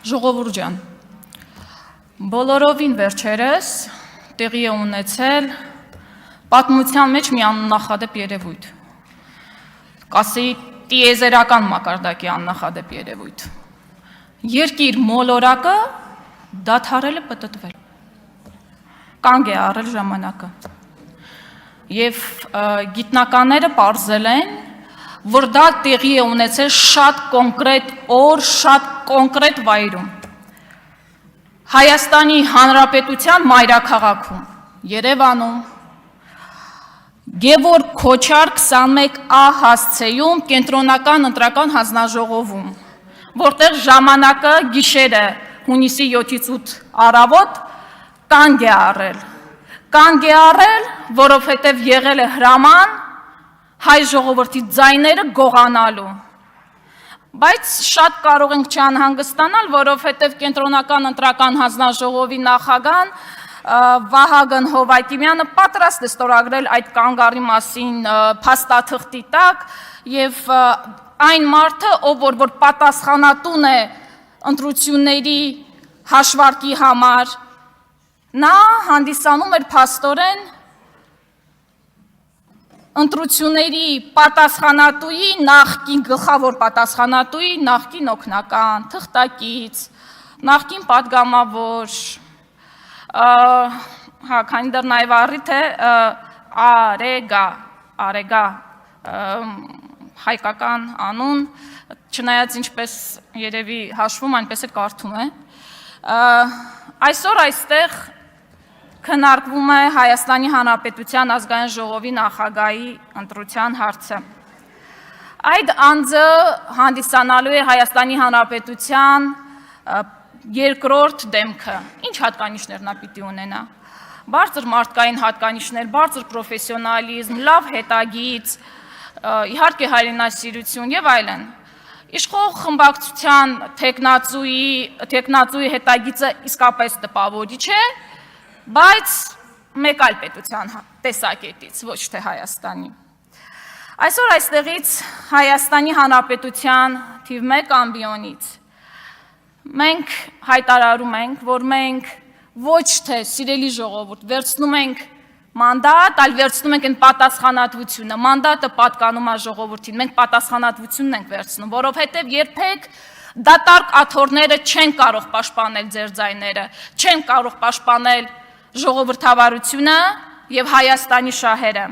Ժողովուրդ ջան, բոլորովին վերջերս տեղի է ունեցել պատմության մեջ մի աննախադեպ երևույթ, կասեի տիեզերական մակարդակի աննախադեպ երևույթ։ Երկիր մոլորակը դադարել է պտտվել, կանգ է առել ժամանակը, եւ գիտնականները պարզել են, որ դա տեղի է ունեցել շատ կոնկրետ օր, շատ կոնկրետ վայրում։ Հայաստանի Հանրապետության մայրաքաղաքում, Երևանում, Գևորգ Քոչար 21A հասցեում կենտրոնական ընտրական հանձնաժողովում, որտեղ ժամանակը գիշերը հունիսի 7-ից 8 առավոտ կանգ է առել։ Կանգ է առել, որովհետև եղել է հրաման հայ ժողովրդի ձայները գողանալու։ Բայց շատ կարող ենք չանհանգստանալ, որովհետև կենտրոնական ընտրական հանձնաժողովի նախագահան Վահագն Հովակիմյանը պատրաստ է ստորագրել այդ կանգ առի մասին փաստաթղթի տակ եւ այն մարդը, ով որ պատասխանատուն է ընտրությունների հաշվարկի համար, նա հանդիսանում էր փաստորեն ընտրությունների պատասխանատուի նախկին գլխավոր պատասխանատուի նախկին օգնական, թղթակից, նախկին պատգամավոր, քանի դեռ նաև առիթ է Արեգա հայկական անուն, չնայած ինչպես երևի հաշվում, այնպես էլ կարդում է։ Այսօր այստեղ քննարկվում է Հայաստանի Հանրապետության ազգային ժողովի նախագահի ընտրության հարցը։ Այդ անձը հանդիսանալու է Հայաստանի Հանրապետության երկրորդ դեմքը։ Ինչ հատկանիշներ նա պիտի ունենա։ Բարձր մարդկային հատկանիշներ, բարձր պրոֆեսիոնալիզմ, լավ հետագիծ, իհարկե հայրենասիրություն եւ այլն։ Իշխող խմբակցության թեկնածուի հետագիծը իսկապես տպավորիչ է, բայց մեկ այլ պետության տեսակետից, ոչ թե Հայաստանի։ Այսօր այստեղից Հայաստանի Հանրապետության թիվ 1 ամբիոնից մենք հայտարարում ենք, որ մենք ոչ թե սիրելի ժողովուրդ վերցնում ենք մանդատ, այլ վերցնում ենք այն պատասխանատվությունը, մանդատը պատկանում է ժողովրդին, մենք պատասխանատվությունն ենք վերցնում, որովհետև երբեք դատարկ աթոռները չեն կարող պաշտպանել ձեր ձայները, չեն կարող պաշտպանել ժողովրդավարությունը եւ Հայաստանի շահերը։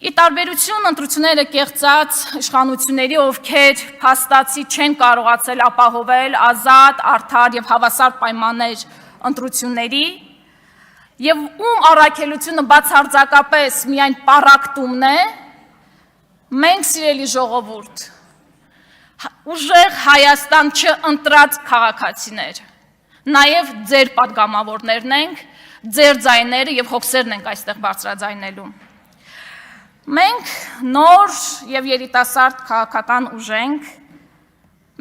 Ի տարբերություն ընտրությունները կեղծած իշխանությունների, ովքեր փաստացի չեն կարողացել ապահովել ազատ, արդար եւ հավասար պայմաններ ընտրությունների, եւ ում առաքելությունը բացարձակապես միայն պառակտումն է, մենք սիրելի ժողովուրդ, ուժեղ Հայաստան չընտրած քաղաքացիներ, նաև ձեր պատգամավորներն ենք, ձեր ձայները եւ հոգսերն ենք այստեղ բարձրաձայնելու։ Մենք նոր եւ երիտասարդ քաղաքական ուժ ենք,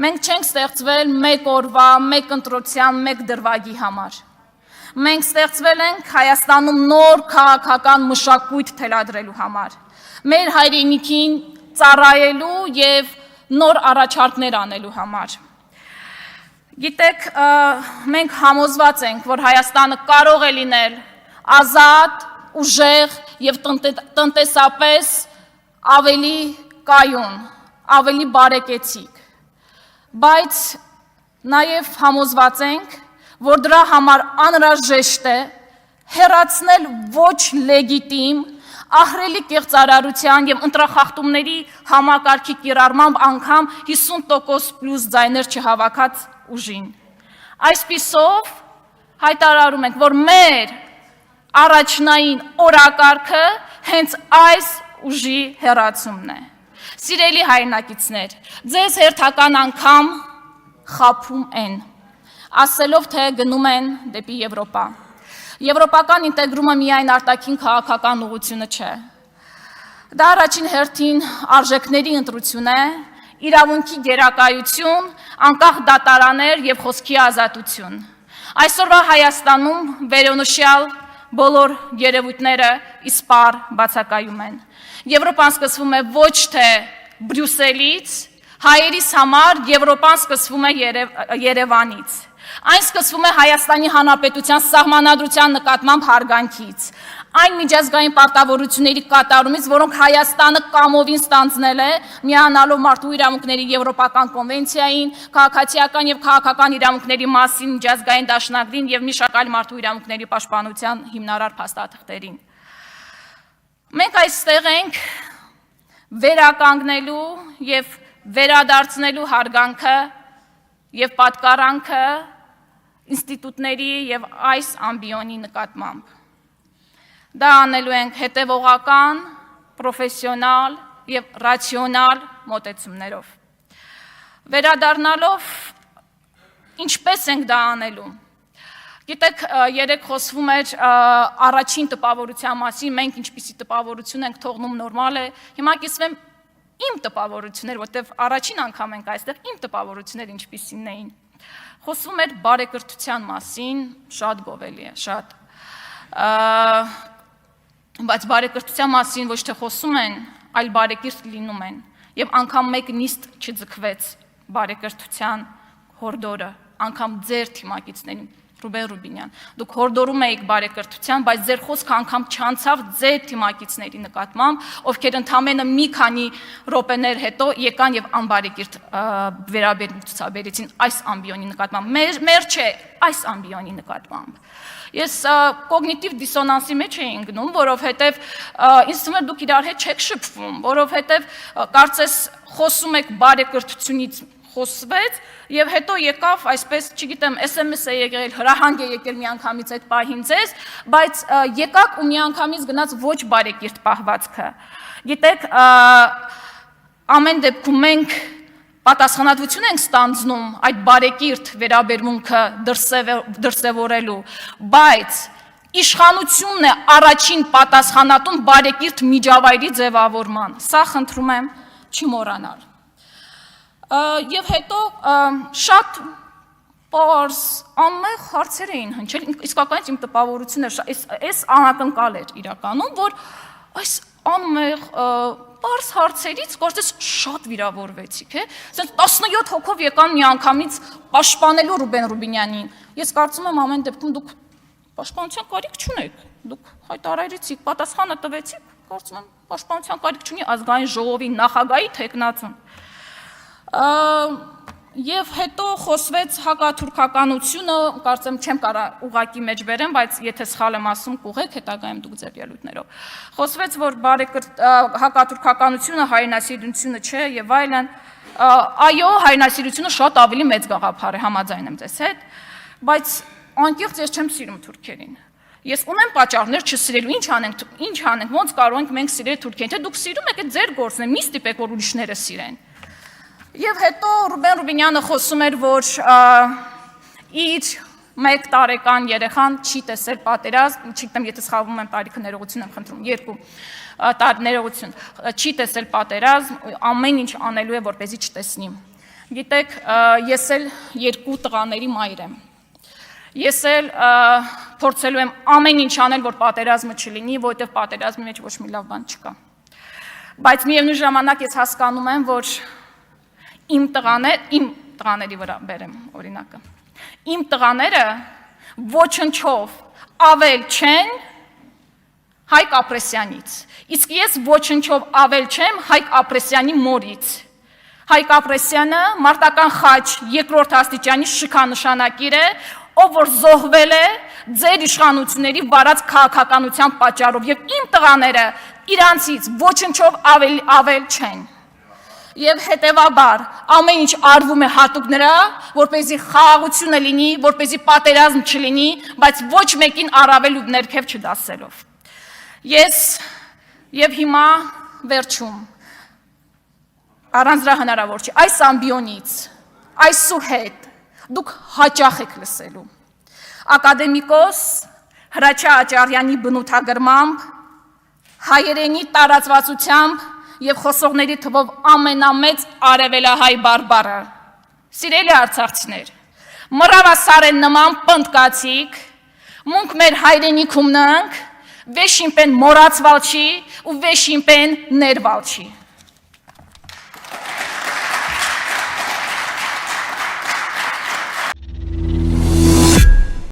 մենք չենք ստեղծվել մեկ օրվա, մեկ ընտրության, մեկ դրվագի համար։ Մենք ստեղծվել ենք Հայաստանում նոր քաղաքական մշակույթ թելադրելու համար, մեր հայրենիքին ծառայելու եւ նոր առաջարկներ անելու համար։ Գիտեք, մենք համոզված ենք, որ Հայաստանը կարող է լինել ազատ, ուժեղ եւ տնտեսապես ավելի կայուն, ավելի բարեկեցիկ, բայց նաեւ համոզված ենք, որ դրա համար անհրաժեշտ է հեռացնել ոչ լեգիտիմ, ահռելի կեղծարարության եւ ընտրախախտումների համակարգի կիրառմամբ անգամ 50% պլյուս ձայներ չհավաքած ուժին։ Այսպիսով հայտարարում ենք, որ մեր առաջնային օրակարգը հենց այս ուժի հեռացումն է։ Սիրելի հայրենակիցներ, ձեզ հերթական անգամ խաբում են, ասելով, թե գնում են դեպի Եվրոպա։ Եվրոպական ինտեգրումը միայն արտաքին քաղաքական ուղղությունը չէ։ Դա առաջին հերթին արժեքների ընտրություն է, իրավունքի գերակայություն, անկախ դատարաններ եւ խոսքի ազատություն։ Այսօրվա Հայաստանում վերոնշյալ բոլոր երևույթները իսպառ բացակայում են։ Եվրոպան սկսվում է ոչ թե Բրյուսելից, Հայերիս համար Եվրոպան սկսվում է Երևանից։ Այն սկսվում է Հայաստանի Հանրապետության սահմանադրության նկատմամբ հարգանքից, այն միջազգային պարտավորությունների կատարումից, որոնք Հայաստանը կամովին ստանձնել է, միանալով մարդու իրավունքների Եվրոպական կոնվենցիային, քաղաքացիական եւ քաղաքական իրավունքների մասին միջազգային դաշնագրին եւ մի շարք մարդու իրավունքների պաշտպանության հիմնարար փաստաթղթերին։ Մենք այստեղ ենք վերականգնելու եւ վերադարձնելու հարգանքը եւ պատկառանքը ինստիտուտների եւ այս ամբիոնի նկատմամբ։ Դա անելու ենք հետևողական, պրոֆեսիոնալ եւ ռացիոնալ մոտեցումներով։ Վերադառնալով ինչպես ենք դա անելու։ Գիտեք, երեք խոսվում էր առաջին տպավորության մասին, մենք ինչպիսի տպավորություն ենք թողնում նորմալ է։ Հիմա կիսվեմ իմ տպավորություններ, որտեղ առաջին անգամ ենք այստեղ, իմ տպավորությունները ինչպիսին էին։ Խոսվում էր բարեկրթության մասին, շատ գովելի է, շատ։ Բայց բարեկրթության մասին ոչ թե խոսում են, այլ բարեկիրթ լինում են։ Եվ անգամ մեկ նիստ չձգվեց բարեկրթության հորդորը, անգամ ձեր թիմակիցներին Ռուբեն Ռուբինյան, դուք հորդորում եք բարեկրթության, բայց ձեր խոսքը անգամ չանցավ ձեր թիմակիցների նկատմամբ, ովքեր ընդամենը մի քանի րոպեներ հետո եկան եւ անբարեկիրթ վերաբերմունք ցուցաբերեցին այս ամբիոնի նկատմամբ։ Մեր չէ, այս ամբիոնի նկատմամբ։ Ես կոգնիտիվ դիսոնանսի մեջ էի ընկնում, որովհետեւ ինձ թվում է դուք իրար հետ չեք շփվում, որովհետեւ կարծես խոսում եք բարեկրթությունից խոսվեց եւ հետո եկավ այսպես, չգիտեմ, SMS է եկել, հրահանգ է եկել միանգամից այդ պահին ձեզ, բայց եկակ ու միանգամից գնաց ոչ բարեկիրթ պահվածքը։ Գիտեք, ամեն դեպքում մենք պատասխանատվություն ենք ստանձնում այդ բարեկիրթ վերաբերմունքը դրսևորելու, բայց իշխանությունն է առաջին պատասխանատուն բարեկիրթ միջավայրի ձևավորման։ Սա խնդրում եմ չմոռանալ։ Եվ հետո շատ պարզ անմեղ հարցեր էին հնչել, իսկականից իմ տպավորությունը այս անակնկալ էր իրականում, որ այս անմեղ պարզ հարցերից կարծես շատ վիրավորվեցիք, ասենց 17 հոգով եկան միանգամից պաշտպանելու Ռուբեն Ռուբինյանին։ Ես կարծում եմ ամեն դեպքում դուք պաշտպանության կարիք չունեք, դուք հայտարարեցիք, պատասխանը տվեցիք, կարծում եմ պաշտպանության կարիք չունի ազգային ժողովի նախագահի թեկնածուն։ Եվ հետո խոսվեց հակաթուրքականությունը, կարծեմ չեմ կարող ուղակի մեջ բերեմ, բայց եթե սխալ եմ ասում, կուղեք հետագայում դուք ձեր ելույթներով։ Խոսվեց, որ հակաթուրքականությունը հայրենասիրությունը չէ եւ այլն։ Այո, հայրենասիրությունը շատ ավելի մեծ գաղափար է, համաձայն եմ ձեզ հետ, բայց անկեղծ ես չեմ սիրում թուրքերին։ Ես ունեմ պատճառներ չսիրելու, ինչ անենք, ոնց կարող ենք մենք սիրել թուրքերին, թե դուք սիրում եք, այդ ձեր գործն է, մի ստիպեք, որ ուրիշները սիրեն։ Եվ հետո Ռուբեն Ռուբինյանը խոսում էր, որ իր 1 տարեկան երեխան չի տեսել պատերազմ, չգիտեմ, եթե սխալվում եմ տարիքը ներողություն եմ խնդրում, 2 ներողություն, չի տեսել պատերազմ, ամեն ինչ անելու է, որպեսզի չտեսնի։ Գիտեք, ես էլ 2 տղաների մայր եմ։ Ես էլ փորձելու եմ ամեն ինչ անել, որ պատերազմը չլինի, որովհետև պատերազմի մեջ ոչ մի լավ բան չկա։ Բայց միևնույն ժամանակ ես հասկանում եմ, որ իմ տղաների վրա բերեմ օրինակը։ Իմ տղաները ոչնչով ավել չեն Հայկ Ապրեսյանից։ Իսկ ես ոչնչով ավել չեմ Հայկ Ապրեսյանի մորից։ Հայկ Ապրեսյանը մարտական խաչ 2-րդ աստիճանի շքանշանակիր է, ով որ զոհվել է ձեր իշխանությունների վարած քաղաքականության պատճառով եւ իմ տղաները իրանցից ոչնչով ավել չեն։ Եվ հետևաբար ամեն ինչ արվում է հատուկ նրա, որպեսզի խաղաղությունը լինի, որպեսզի պատերազմ չլինի, բայց ոչ մեկին առավել ու ներքև չդասելով։ Ես եւ հիմա վերջում առանց դրա հնարավոր չի, այս ամբիոնից, այսուհետ դուք հաճախ եք լսելու։ Ակադեմիկոս Հրաչյա Աճարյանի բնութագրմամբ հայերենի տարածվածությամբ եւ խոսողների թվով ամենամեծ արևելահայ բարբառը։ Սիրելի արցախցիներ, մռավասարեն նման պնդկացիք, մունք մեր հայրենիքում նանք, վեշիմպեն մորացվալ չի ու վեշիմպեն ներվալ չի։